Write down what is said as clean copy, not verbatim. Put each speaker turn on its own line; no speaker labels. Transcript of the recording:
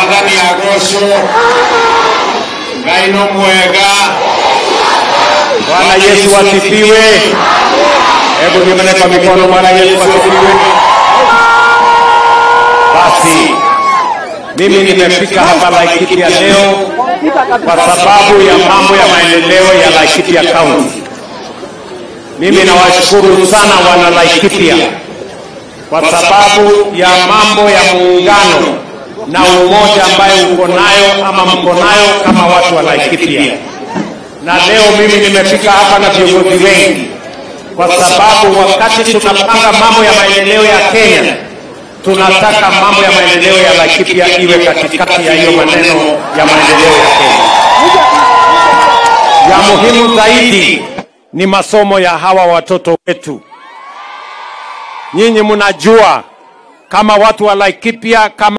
Mwathani agocwo. Ngai no mwega.
Bwana Yesu asifiwe. Hebu nione kwa mikono. Bwana Yesu asifiwe. Basi mimi nimefika hapa Laikipia leo kwa sababu ya mambo ya maendeleo ya Laikipia County. Mimi nawashukuru sana wana Laikipia kwa sababu ya mambo ya muungano na umoja ambayo uko nayo ama mko nayo kama watu wa Laikipia. Na leo mimi nimefika hapa na viongozi wengi kwa sababu wakati tunapanga mambo ya maendeleo ya Kenya, tunataka mambo ya maendeleo ya Laikipia iwe katikati ya hiyo maneno ya maendeleo ya Kenya. Ya muhimu zaidi ni masomo ya hawa watoto wetu. Nyinyi mnajua kama watu wa Laikipia, kama